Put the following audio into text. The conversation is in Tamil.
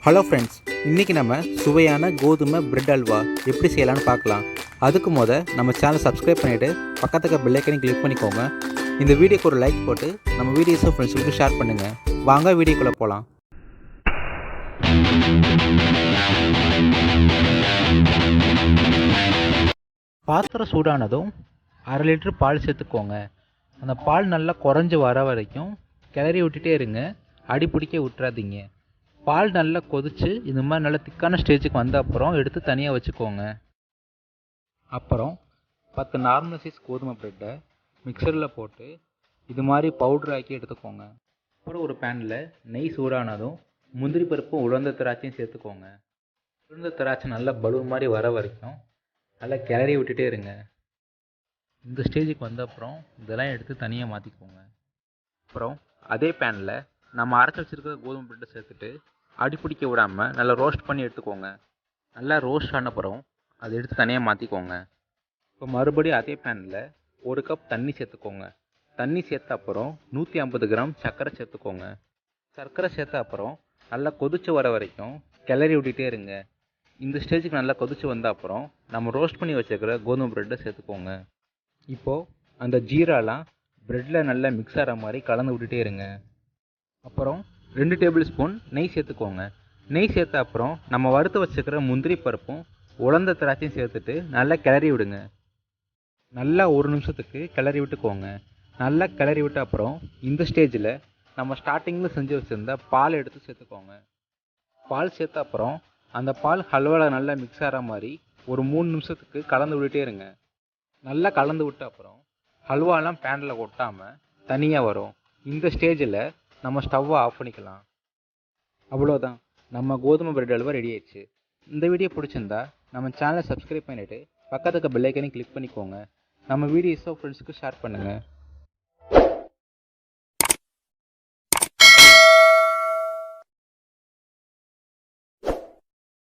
ஹலோ ஃப்ரெண்ட்ஸ், இன்றைக்கி நம்ம சுவையான கோதுமை பிரெட் அல்வா எப்படி செய்யலான்னு பார்க்கலாம். அதுக்கு நம்ம சேனலை சப்ஸ்கிரைப் பண்ணிவிட்டு பக்கத்துக்கு பெல் ஐக்கனை கிளிக் பண்ணிக்கோங்க. இந்த வீடியோக்கு ஒரு லைக் போட்டு நம்ம வீடியோஸை ஃப்ரெண்ட்ஸுக்கு ஷேர் பண்ணுங்கள். வாங்க வீடியோக்குள்ளே போகலாம். பாத்திரம் சூடானதும் 1/2 லிட்டர் பால் சேர்த்துக்கோங்க. அந்த பால் நல்லா குறைஞ்சி வர வரைக்கும் கிளறி விட்டுட்டே இருங்க. அடி பிடிக்க விட்டுறாதீங்க. பால் நல்லா கொதித்து இந்த மாதிரி நல்லா திக்கான ஸ்டேஜுக்கு வந்த அப்புறம் எடுத்து தனியாக வச்சுக்கோங்க. அப்புறம் 10 நார்மல் சைஸ் கோதுமை பிரெட்டை மிக்சரில் போட்டு இது மாதிரி பவுடர் ஆக்கி எடுத்துக்கோங்க. அப்புறம் ஒரு பேனில் நெய் சூடானதும் முந்திரி பருப்பும் உலர்ந்த திராட்சையும் சேர்த்துக்கோங்க. உலர்ந்த திராட்சை நல்லா பலூன் மாதிரி வர வரைக்கும் நல்லா கிளறி விட்டுட்டே இருங்க. இந்த ஸ்டேஜுக்கு வந்த அப்புறம் இதெல்லாம் எடுத்து தனியாக மாற்றிக்கோங்க. அப்புறம் அதே பேனில் நம்ம அரைச்சி வச்சுருக்க கோதுமை பிரெட்டை சேர்த்துட்டு அடி பிடிக்க விடாமல் நல்லா ரோஸ்ட் பண்ணி எடுத்துக்கோங்க. நல்லா ரோஸ்ட் ஆன அப்புறம் அதை எடுத்து தனியாக மாற்றிக்கோங்க. இப்போ மறுபடியும் அதே பேனில் 1 கப் தண்ணி சேர்த்துக்கோங்க. தண்ணி சேர்த்த அப்புறம் 150 கிராம் சர்க்கரை சேர்த்துக்கோங்க. சர்க்கரை சேர்த்த அப்புறம் நல்லா கொதிச்சு வர வரைக்கும் கிளறி விட்டுட்டே இருங்க. இந்த ஸ்டேஜுக்கு நல்லா கொதிச்சு வந்த அப்புறம் நம்ம ரோஸ்ட் பண்ணி வச்சுருக்கிற கோதுமை பிரெட்டை சேர்த்துக்கோங்க. இப்போது அந்த ஜீராலாம் பிரெட்டில் நல்லா மிக்ஸ் ஆகிற மாதிரி கலந்து விட்டுட்டே இருங்க. அப்புறம் 2 டேபிள் ஸ்பூன் நெய் சேர்த்துக்கோங்க. நெய் சேர்த்த அப்புறம் நம்ம வறுத்து வச்சுக்கிற முந்திரி பருப்பும் உலர்ந்த திராட்சையும் சேர்த்துட்டு நல்லா கிளறி விடுங்க. நல்லா 1 நிமிஷத்துக்கு கிளறி விட்டுக்கோங்க. நல்லா கிளறி விட்ட அப்புறம் இந்த ஸ்டேஜில் நம்ம ஸ்டார்டிங்கில் செஞ்சு வச்சுருந்த பால் எடுத்து சேர்த்துக்கோங்க. பால் சேர்த்த அப்புறம் அந்த பால் ஹல்வாவில் நல்லா மிக்ஸ் ஆகிற மாதிரி ஒரு 3 நிமிஷத்துக்கு கலந்து விட்டுட்டே இருங்க. நல்லா கலந்து விட்ட அப்புறம் ஹல்வாலாம் பேனில் ஒட்டாமல் தனியாக வரும். இந்த ஸ்டேஜில் நம்ம ஸ்டவ்வை ஆஃப் பண்ணிக்கலாம். அவ்வளோதான், நம்ம கோதுமை பிரெட் அல்வா ரெடி ஆயிடுச்சு. இந்த வீடியோ பிடிச்சிருந்தா நம்ம சேனலை சப்ஸ்கிரைப் பண்ணிவிட்டு பக்கத்துக்கு பெல் ஐக்கனை கிளிக் பண்ணிக்கோங்க. நம்ம வீடியோஸை ஃப்ரெண்ட்ஸுக்கு ஷேர் பண்ணுங்கள்.